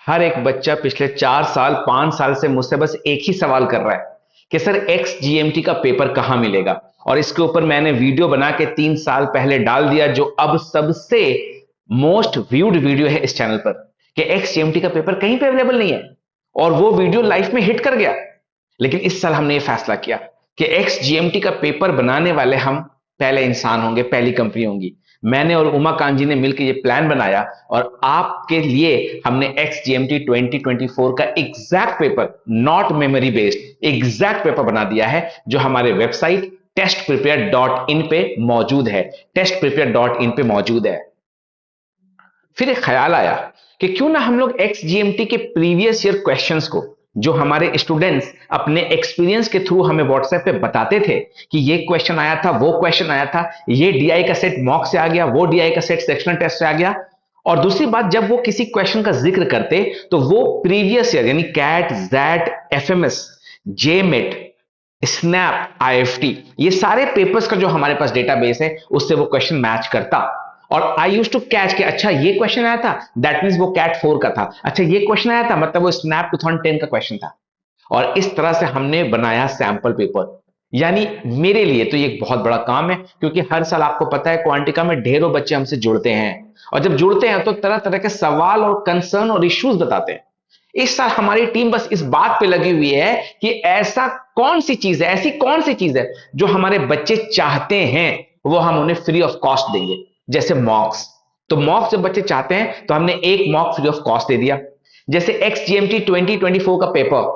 हर एक बच्चा पिछले 4 साल 5 साल से मुझसे बस एक ही सवाल कर रहा है कि सर एक्स जीएमटी का पेपर कहां मिलेगा। और इसके ऊपर मैंने वीडियो बना के 3 साल पहले डाल दिया, जो अब सबसे मोस्ट व्यूड वीडियो है इस चैनल पर, कि एक्स जीएमटी का पेपर कहीं पे अवेलेबल नहीं है। और वो वीडियो लाइफ में हिट कर गया। लेकिन इस साल हमने ये फैसला किया कि एक्स जीएमटी का पेपर बनाने वाले हम पहले इंसान होंगे, पहली कंपनी होंगी। मैंने और उमाकांत जी ने मिलकर ये प्लान बनाया और आपके लिए हमने एक्स जीएमटी 2024 का exact paper, not memory based, exact paper बना दिया है, जो हमारे वेबसाइट testprepare.in पे मौजूद है। testprepare.in पे मौजूद है। फिर एक ख्याल आया कि क्यों ना हम लोग एक्सजीएमटी के प्रीवियस ईयर क्वेश्चंस को, जो हमारे स्टूडेंट्स अपने एक्सपीरियंस के थ्रू हमें व्हाट्सएप पे बताते थे कि ये क्वेश्चन आया था, वो क्वेश्चन आया था, ये डीआई का सेट मॉक से आ गया, वो डीआई का सेट सेक्शनल टेस्ट से आ गया। और दूसरी बात, जब वो किसी क्वेश्चन का जिक्र करते तो वो प्रीवियस ईयर यानी CAT, XAT, FMS, GMAT, SNAP, IFT, ये सारे पेपर्स का जो हमारे पास डेटाबेस है उससे वो क्वेश्चन मैच करता। और आई यूज टू कैच कि अच्छा ये क्वेश्चन आया था, दैट मींस वो कैट 4 का था। अच्छा ये क्वेश्चन आया था, मतलब वो स्नैप 2010 का क्वेश्चन था। और इस तरह से हमने बनाया सैंपल पेपर। यानी मेरे लिए तो ये एक बहुत बड़ा काम है, क्योंकि हर साल आपको पता है क्वांटिका में ढेरों बच्चे हमसे जुड़ते हैं, और जब जुड़ते हैं तो तरह तरह के सवाल और कंसर्न और इश्यूज बताते हैं। इस साल हमारी टीम बस इस बात पे लगी हुई है कि ऐसा कौन सी चीज है, ऐसी कौन सी चीज है जो हमारे बच्चे चाहते हैं, वो हम उन्हें फ्री ऑफ कॉस्ट देंगे। जैसे मॉक्स, तो मॉक्स जब बच्चे चाहते हैं तो हमने एक मॉक फ्री ऑफ कॉस्ट दे दिया। जैसे एक्स जीएमटी 2024 का पेपर,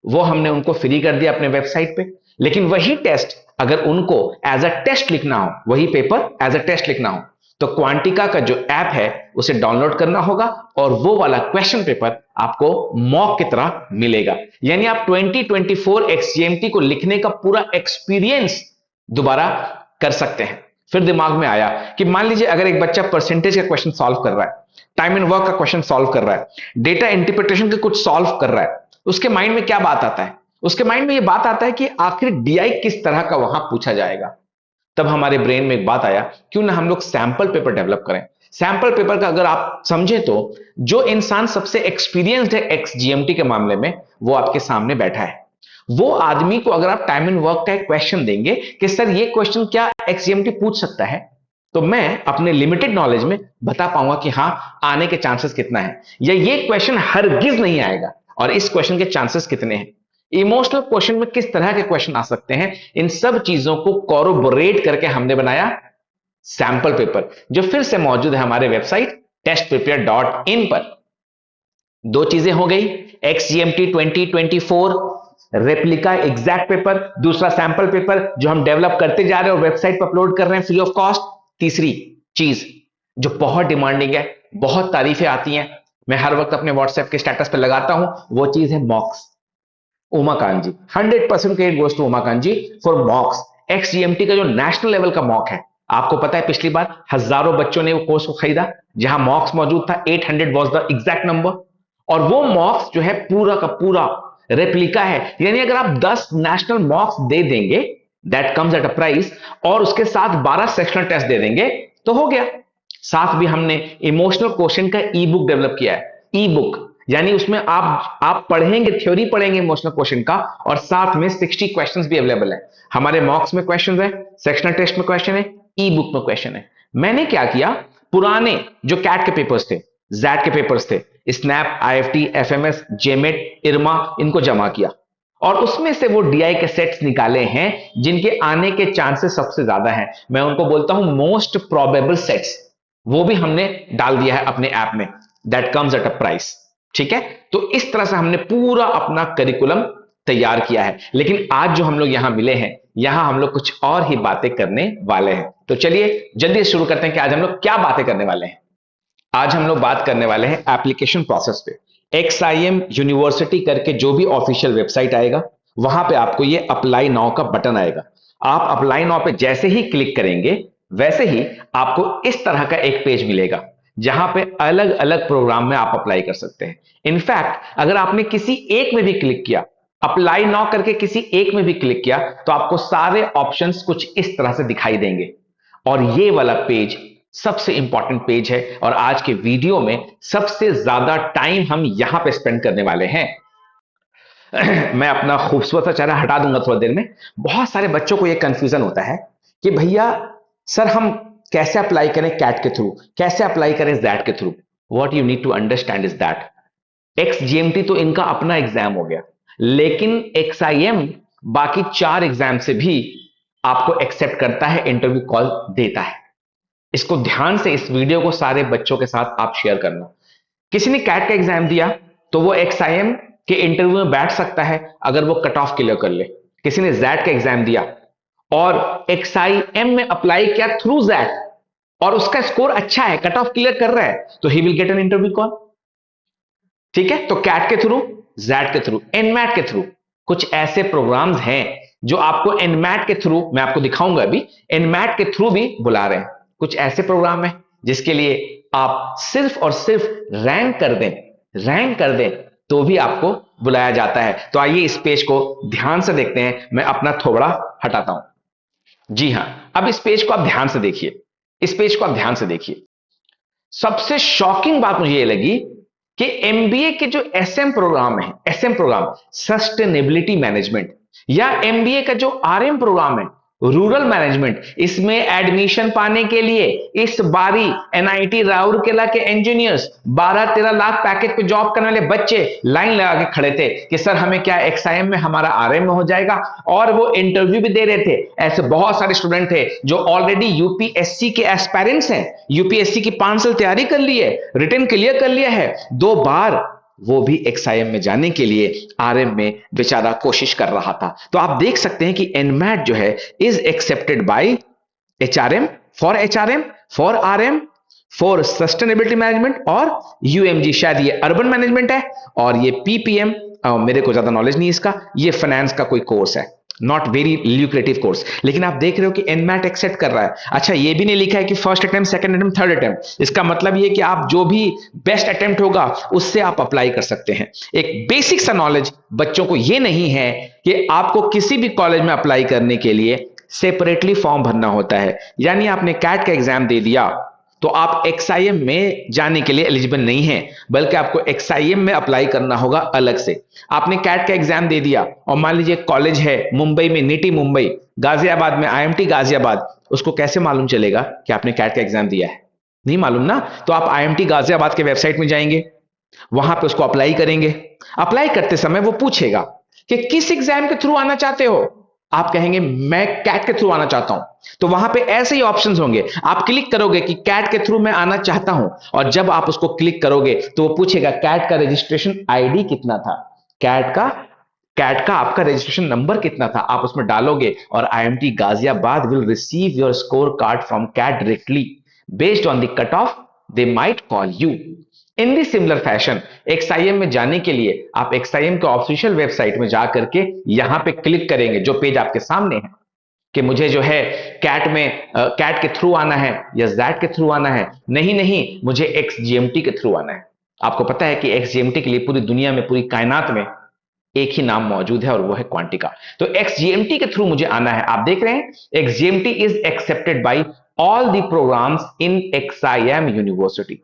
वो हमने उनको फ्री कर दिया अपने वेबसाइट पे। लेकिन वही टेस्ट अगर उनको एज अ टेस्ट लिखना हो, वही पेपर एज अ टेस्ट लिखना हो, तो क्वांटिका का जो ऐप है उसे डाउनलोड करना होगा और वो वाला क्वेश्चन पेपर आपको मॉक की तरह मिलेगा। यानी आप 2024 एक्सजीएमटी को लिखने का पूरा एक्सपीरियंस दोबारा कर सकते हैं। फिर दिमाग में आया कि मान लीजिए अगर एक बच्चा परसेंटेज का क्वेश्चन सॉल्व कर रहा है, टाइम एंड वर्क का क्वेश्चन सॉल्व कर रहा है, डेटा इंटरप्रिटेशन का कुछ सॉल्व कर रहा है, उसके माइंड में क्या बात आता है? उसके माइंड में ये बात आता है कि आखिर डीआई किस तरह का वहां पूछा जाएगा। तब हमारे ब्रेन में एक बात आया, क्यों ना हम लोग सैंपल पेपर डेवलप करें। सैंपल पेपर का अगर आप समझे तो जो इंसान सबसे एक्सपीरियंस्ड है एक्सजीएमटी के मामले में, वो आपके सामने बैठा है। वो आदमी को अगर आप टाइम एंड वर्क का एक क्वेश्चन देंगे कि सर ये क्वेश्चन क्या एक्सजीएमटी पूछ सकता है, तो मैं अपने लिमिटेड नॉलेज में बता पाऊंगा कि हां आने के चांसेस कितना है, या ये क्वेश्चन हरगिज नहीं आएगा और इस क्वेश्चन के चांसेस कितने हैं। इमोशनल क्वेश्चन में किस तरह के क्वेश्चन आ सकते हैं, इन सब चीजों को कोरोबोरेट करके हमने बनाया सैंपल पेपर, जो फिर से मौजूद है हमारे वेबसाइट testprepare.in पर। दो चीजें हो गई, एक्सजीएमटी 2024 रेप्लिका एग्जैक्ट पेपर, दूसरा सैंपल पेपर जो हम डेवलप करते जा रहे हैं और वेबसाइट पर अपलोड कर रहे हैं फ्री ऑफ कॉस्ट। तीसरी चीज जो बहुत डिमांडिंग है, बहुत तारीफें आती हैं, मैं हर वक्त अपने व्हाट्सएप के स्टेटस पर लगाता हूं, वो चीज है mocks. Umakant ji 100% credit goes to Umakant ji for mocks. XGMT का जो नेशनल लेवल का मॉक है, आपको पता है पिछली बार हजारों बच्चों ने वो कोर्स को खरीदा, जहां मॉक्स मौजूद था, 800 वाज द एग्जैक्ट नंबर। और वो मॉक्स जो है पूरा का पूरा रेप्लिका है। यानी अगर आप 10 नेशनल मॉक्स दे देंगे, that comes at a price, और उसके साथ 12 सेक्शनल टेस्ट दे देंगे तो हो गया। साथ भी हमने इमोशनल क्वेश्चन का ई बुक डेवलप किया है। ई बुक यानी उसमें आप पढ़ेंगे, थ्योरी पढ़ेंगे इमोशनल क्वेश्चन का, और साथ में 60 क्वेश्चंस भी अवेलेबल है। हमारे मॉक्स में क्वेश्चन है, सेक्शनल टेस्ट में क्वेश्चन है, ई बुक में क्वेश्चन है। मैंने क्या किया, पुराने जो कैट के पेपर्स थे, जैट के पेपर्स थे, स्नैप, आईएफटी, एफएमएस, जेमेट, इरमा, इनको जमा किया और उसमें से वो डीआई के सेट्स निकाले हैं जिनके आने के चांसेस सबसे ज्यादा हैं। मैं उनको बोलता हूं मोस्ट प्रोबेबल सेट्स। वो भी हमने डाल दिया है अपने ऐप में, that comes at a price. ठीक है, तो इस तरह से हमने पूरा अपना करिकुलम तैयार किया है। लेकिन आज जो हम लोग यहां मिले हैं, यहां हम लोग कुछ और ही बातें करने वाले हैं। तो चलिए जल्दी शुरू करते हैं कि आज हम लोग क्या बातें करने वाले हैं। आज हम लोग बात करने वाले हैं एप्लीकेशन प्रोसेस पे। एक्सआईएम यूनिवर्सिटी करके जो भी ऑफिशियल वेबसाइट आएगा, वहां पे आपको ये अप्लाई नाउ का बटन आएगा। आप अप्लाई नाउ पे जैसे ही क्लिक करेंगे, वैसे ही आपको इस तरह का एक पेज मिलेगा, जहां पे अलग अलग प्रोग्राम में आप अप्लाई कर सकते हैं। इनफैक्ट अगर आपने किसी एक में भी क्लिक किया, अप्लाई नाउ करके किसी एक में भी क्लिक किया, तो आपको सारे ऑप्शंस कुछ इस तरह से दिखाई देंगे। और ये वाला पेज सबसे इंपॉर्टेंट पेज है और आज के वीडियो में सबसे ज्यादा टाइम हम यहां पे स्पेंड करने वाले हैं। मैं अपना खूबसूरत सा चेहरा हटा दूंगा थोड़ी देर में। बहुत सारे बच्चों को यह कंफ्यूजन होता है कि भैया सर हम कैसे अप्लाई करें कैट के थ्रू, कैसे अप्लाई करें जैट के through. What you need to understand is that XGMT तो इनका अपना एग्जाम हो गया, लेकिन एक्सआईएम बाकी 4 एग्जाम से भी आपको एक्सेप्ट करता है, इंटरव्यू कॉल देता है। इसको ध्यान से इस वीडियो को सारे बच्चों के साथ आप शेयर करना। किसी ने कैट का एग्जाम दिया तो वो एक्सआईएम के इंटरव्यू में बैठ सकता है अगर वो कट ऑफ क्लियर कर ले। किसी ने जैट का एग्जाम दिया और एक्सआईएम में अप्लाई किया थ्रू जैट और उसका स्कोर अच्छा है, कट ऑफ क्लियर कर रहा है, तो he will get an interview call. ठीक है, तो कैट के थ्रू, जैट के थ्रू, एनमैट के थ्रू कुछ ऐसे प्रोग्राम्स हैं जो आपको एनमैट के थ्रू, मैं आपको दिखाऊंगा अभी, एनमैट के थ्रू भी बुला रहे हैं। कुछ ऐसे प्रोग्राम है जिसके लिए आप सिर्फ और सिर्फ रैंक कर दें तो भी आपको बुलाया जाता है। तो आइए इस पेज को ध्यान से देखते हैं। मैं अपना थोबड़ा हटाता हूं। जी हां, अब इस पेज को आप ध्यान से देखिए, इस पेज को आप ध्यान से देखिए। सबसे शॉकिंग बात मुझे ये लगी कि एमबीए के जो एसएम प्रोग्राम है, एसएम प्रोग्राम सस्टेनेबिलिटी मैनेजमेंट, या एमबीए का जो आरएम प्रोग्राम है रूरल मैनेजमेंट, इसमें एडमिशन पाने के लिए इस बारी एनआईटी राउरकेला के इंजीनियर्स 12-13 लाख पैकेज पे जॉब करने वाले बच्चे लाइन लगा के खड़े थे कि सर हमें क्या एक्सआईएम में हमारा आरएम में हो जाएगा, और वो इंटरव्यू भी दे रहे थे। ऐसे बहुत सारे स्टूडेंट थे जो ऑलरेडी यूपीएससी के एस्पायरेंट्स हैं, यूपीएससी की 5 साल तैयारी कर ली है, रिटन क्लियर कर लिया है, 2 बार वो भी एक्सआईएम में जाने के लिए आरएम में बेचारा कोशिश कर रहा था। तो आप देख सकते हैं कि एनमैट जो है is accepted bye HRM, for RM, for sustainability management, और यूएमजी शायद ये अर्बन मैनेजमेंट है, और ये पीपीएम मेरे को ज्यादा नॉलेज नहीं इसका, ये फाइनेंस का कोई कोर्स है, नॉट वेरी ल्यूक्रेटिव कोर्स। लेकिन आप देख रहे हो कि एनमैट एक्सेप्ट कर रहा है। अच्छा, ये भी नहीं लिखा है कि first attempt, second attempt, third attempt. इसका मतलब ये कि आप जो भी बेस्ट अटेम्प्ट होगा उससे आप अप्लाई कर सकते हैं। एक बेसिक सा नॉलेज बच्चों को ये नहीं है कि आपको किसी भी कॉलेज में अप्लाई करने के लिए सेपरेटली फॉर्म भरना होता है। यानी आपने कैट का एग्जाम दे दिया तो आप एक्सआईएम में जाने के लिए एलिजिबल नहीं है, बल्कि आपको एक्सआईएम में अप्लाई करना होगा अलग से। आपने कैट का एग्जाम दे दिया और मान लीजिए कॉलेज है मुंबई में, निटी मुंबई, गाजियाबाद में आईएमटी गाजियाबाद, उसको कैसे मालूम चलेगा कि आपने कैट का एग्जाम दिया है? नहीं मालूम ना। तो आप आईएमटी गाजियाबाद के वेबसाइट में जाएंगे, वहां पे उसको अप्लाई करेंगे। अप्लाई करते समय वो पूछेगा कि किस एग्जाम के थ्रू आना चाहते हो। आप कहेंगे मैं कैट के थ्रू आना चाहता हूं, तो वहां पे ऐसे ही ऑप्शंस होंगे। आप क्लिक करोगे कि कैट के थ्रू मैं आना चाहता हूं, और जब आप उसको क्लिक करोगे तो वो पूछेगा कैट का रजिस्ट्रेशन आईडी कितना था, कैट का आपका रजिस्ट्रेशन नंबर कितना था, आप उसमें डालोगे, और IMT Ghaziabad will receive your score card from CAT directly based on the cut off, they might call you. In the similar fashion XIM में जाने के लिए आप एक्सआईएम के ऑफिशियल वेबसाइट में जाकर के यहां पे क्लिक करेंगे, जो पेज आपके सामने है, कि मुझे जो है कैट में कैट के थ्रू आना है या जैट के थ्रू आना है। नहीं, मुझे एक्सजीएमटी के थ्रू आना है। आपको पता है कि एक्सजीएमटी के लिए पूरी दुनिया में, पूरी कायनात में एक ही नाम मौजूद है और वो है क्वांटिका। तो एक्सजीएमटी के थ्रू मुझे आना है। आप देख रहे हैं XGMT is accepted by all the programs in XIM university.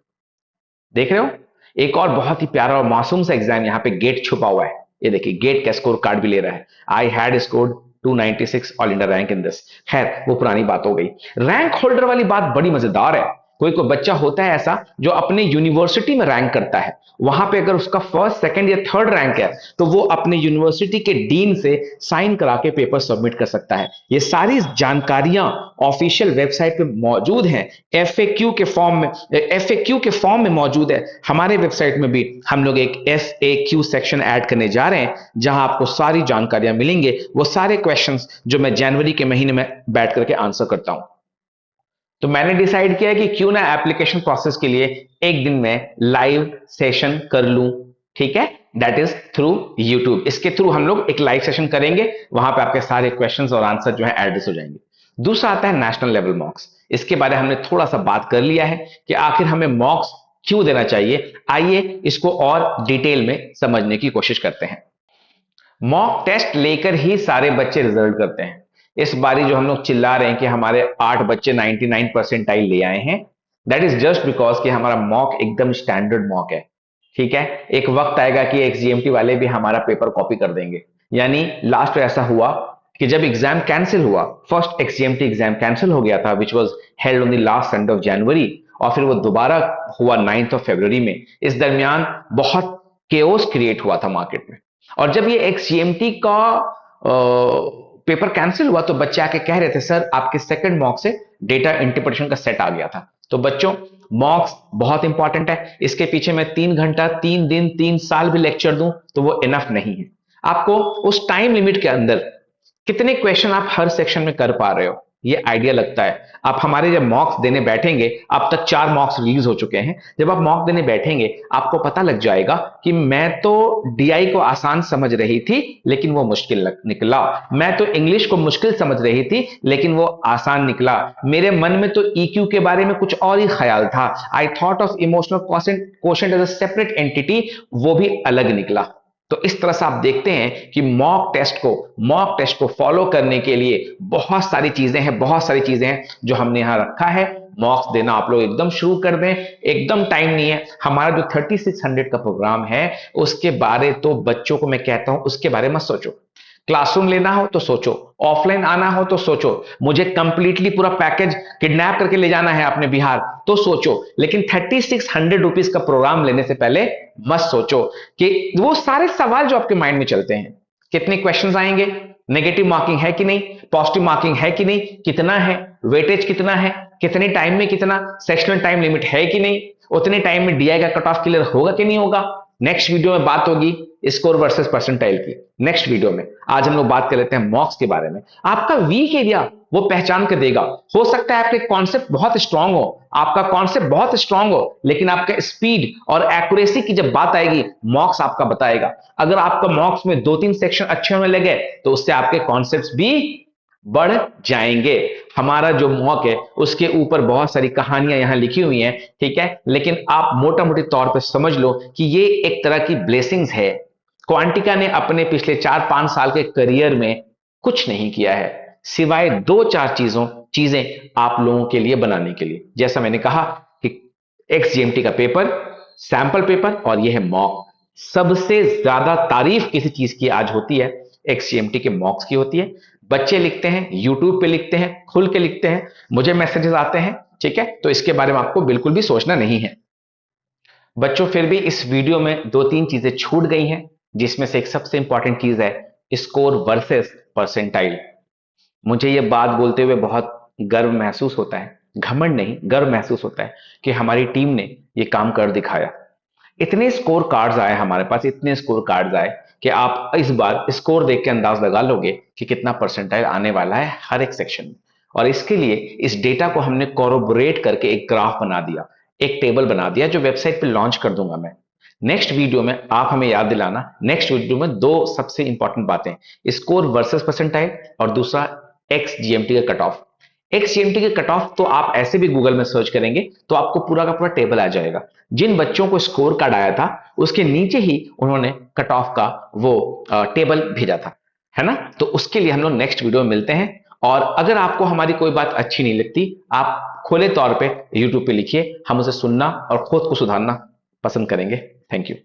देख रहे हो, एक और बहुत ही प्यारा और मासूम सा एग्जाम यहाँ पे गेट छुपा हुआ है। ये देखिए गेट का स्कोर कार्ड भी ले रहा है। I had scored 296 all India rank in this. खैर वो पुरानी बात हो गई। रैंक होल्डर वाली बात बड़ी मजेदार है। कोई कोई बच्चा होता है ऐसा जो अपने यूनिवर्सिटी में रैंक करता है, वहां पे अगर उसका फर्स्ट, सेकंड या थर्ड रैंक है तो वो अपने यूनिवर्सिटी के डीन से साइन करा के पेपर सबमिट कर सकता है। ये सारी जानकारियां ऑफिशियल वेबसाइट पे मौजूद हैं, एफएक्यू के फॉर्म में मौजूद है। हमारे वेबसाइट में भी हम लोग एक एफएक्यू सेक्शन ऐड करने जा रहे हैं जहां आपको सारी जानकारियां मिलेंगे, वो सारे क्वेश्चंस जो मैं जनवरी के महीने में बैठ करके आंसर करता हूं। तो मैंने डिसाइड किया कि क्यों ना एप्लीकेशन प्रोसेस के लिए एक दिन में लाइव सेशन कर लूं। ठीक है, दैट इज थ्रू यूट्यूब। इसके थ्रू हम लोग एक लाइव सेशन करेंगे, वहां पे आपके सारे क्वेश्चंस और आंसर जो है एड्रेस हो जाएंगे। दूसरा आता है नेशनल लेवल मॉक्स। इसके बारे में हमने थोड़ा सा बात कर लिया है कि आखिर हमें मॉक्स क्यों देना चाहिए। आइए इसको और डिटेल में समझने की कोशिश करते हैं। मॉक टेस्ट लेकर ही सारे बच्चे रिजल्ट करते हैं। इस बारी जो हम लोग चिल्ला रहे हैं कि हमारे 8 बच्चे 99 परसेंटाइल ले आए हैं, दैट इज जस्ट बिकॉज कि हमारा मॉक एकदम स्टैंडर्ड मॉक है। ठीक है, एक वक्त आएगा कि एक्सजीएमटी वाले भी हमारा पेपर कॉपी कर देंगे। यानी लास्ट ऐसा हुआ कि जब एग्जाम कैंसिल हुआ, फर्स्ट एक्सजीएमटी एग्जाम कैंसिल हो गया था which was held on the last Sunday of January, और फिर वो दोबारा हुआ 9th ऑफ फरवरी में। इस दरमियान बहुत केओस क्रिएट हुआ था मार्केट में। और जब ये एक्सजीएमटी का पेपर कैंसिल हुआ तो बच्चे आके कह रहे थे सर आपके सेकंड मॉक से डेटा इंटरप्रिटेशन का सेट आ गया था। तो बच्चों, मॉक्स बहुत इंपॉर्टेंट है। इसके पीछे मैं 3 घंटा 3 दिन 3 साल भी लेक्चर दूं तो वो इनफ नहीं है। आपको उस टाइम लिमिट के अंदर कितने क्वेश्चन आप हर सेक्शन में कर पा रहे हो, ये आइडिया लगता है। आप हमारे जब मॉक्स देने बैठेंगे, अब तक 4 मॉक्स रिलीज हो चुके हैं, जब आप मॉक देने बैठेंगे आपको पता लग जाएगा कि मैं तो डीआई को आसान समझ रही थी लेकिन वो मुश्किल निकला, मैं तो इंग्लिश को मुश्किल समझ रही थी लेकिन वो आसान निकला, मेरे मन में तो ईक्यू के बारे में कुछ और ही ख्याल था, I thought of emotional quotient as a separate entity, वो भी अलग निकला। तो इस तरह से आप देखते हैं कि मॉक टेस्ट को फॉलो करने के लिए बहुत सारी चीजें हैं, बहुत सारी चीजें हैं जो हमने यहां रखा है। मॉक्स देना आप लोग एकदम शुरू कर दें, एकदम टाइम नहीं है। हमारा जो 3600 का प्रोग्राम है उसके बारे तो बच्चों को मैं कहता हूं उसके बारे में सोचो। क्लासरूम लेना हो तो सोचो, ऑफलाइन आना हो तो सोचो, मुझे कंप्लीटली पूरा पैकेज किडनैप करके ले जाना है अपने बिहार तो सोचो, लेकिन 3600 रुपीज का प्रोग्राम लेने से पहले मत सोचो कि वो सारे सवाल जो आपके माइंड में चलते हैं, कितने क्वेश्चंस आएंगे, नेगेटिव मार्किंग है कि नहीं, पॉजिटिव मार्किंग है कि नहीं, कितना है वेटेज, कितना है, कितने टाइम में कितना, सेक्शनल टाइम लिमिट है कि नहीं, उतने टाइम में डीआई का कट ऑफ क्लियर होगा कि नहीं होगा। नेक्स्ट वीडियो में बात होगी स्कोर वर्सेस परसेंटाइल की, नेक्स्ट वीडियो में। आज हम लोग बात कर लेते हैं मॉक्स के बारे में। आपका वीक एरिया वो पहचान कर देगा। हो सकता है आपके कॉन्सेप्ट बहुत स्ट्रांग हो, आपका कॉन्सेप्ट बहुत स्ट्रांग हो, लेकिन आपका स्पीड और एक्यूरेसी की जब बात आएगी मॉक्स आपका बताएगा। अगर आपका मॉक्स में 2-3 सेक्शन अच्छे होने लगे तो उससे आपके कॉन्सेप्ट भी बढ़ जाएंगे। हमारा जो मॉक है उसके ऊपर बहुत सारी कहानियां यहां लिखी हुई हैं, ठीक है, लेकिन आप मोटा मोटी तौर पर समझ लो कि ये एक तरह की ब्लेसिंग्स है। क्वांटिका ने अपने पिछले 4-5 साल के करियर में कुछ नहीं किया है सिवाय 2-4 चीजें आप लोगों के लिए बनाने के लिए। जैसा मैंने कहा कि एक्सजीएमटी का पेपर, सैंपल पेपर और यह है मॉक। सबसे ज्यादा तारीफ किसी चीज की आज होती है एक्सजीएमटी के मॉक्स की होती है। बच्चे लिखते हैं, यूट्यूब पे लिखते हैं, खुल के लिखते हैं, मुझे मैसेजेस आते हैं, ठीक है, तो इसके बारे में आपको बिल्कुल भी सोचना नहीं है। बच्चों, फिर भी इस वीडियो में 2-3 चीजें छूट गई हैं, जिसमें से एक सबसे इंपॉर्टेंट चीज है स्कोर वर्सेस परसेंटाइल। मुझे ये बात बोलते हुए बहुत गर्व महसूस होता है, घमंड नहीं, गर्व महसूस होता है कि हमारी टीम ने ये काम कर दिखाया। इतने स्कोर कार्ड्स आए हमारे पास, इतने स्कोर कार्ड्स आए कि आप इस बार स्कोर देख के अंदाज लगा लोगे कि कितना परसेंटाइल आने वाला है हर एक सेक्शन में। और इसके लिए इस डेटा को हमने कोरोबोरेट करके एक ग्राफ बना दिया, एक टेबल बना दिया जो वेबसाइट पे लॉन्च कर दूंगा मैं। नेक्स्ट वीडियो में आप हमें याद दिलाना, नेक्स्ट वीडियो में 2 सबसे इंपॉर्टेंट बातें, स्कोर वर्सेस परसेंटाइल और दूसरा एक्स जीएमटी का कट ऑफ। एक्स जीएमटी के कट ऑफ तो आप ऐसे भी गूगल में सर्च करेंगे तो आपको पूरा का पूरा टेबल आ जाएगा। जिन बच्चों को स्कोर कार्ड आया था उसके नीचे ही उन्होंने कट ऑफ का वो टेबल भेजा था, है ना। तो उसके लिए हम लोग नेक्स्ट वीडियो में मिलते हैं। और अगर आपको हमारी कोई बात अच्छी नहीं लगती, आप खुले तौर पे यूट्यूब पे लिखिए, हम उसे सुनना और खुद को सुधारना पसंद करेंगे। Thank you.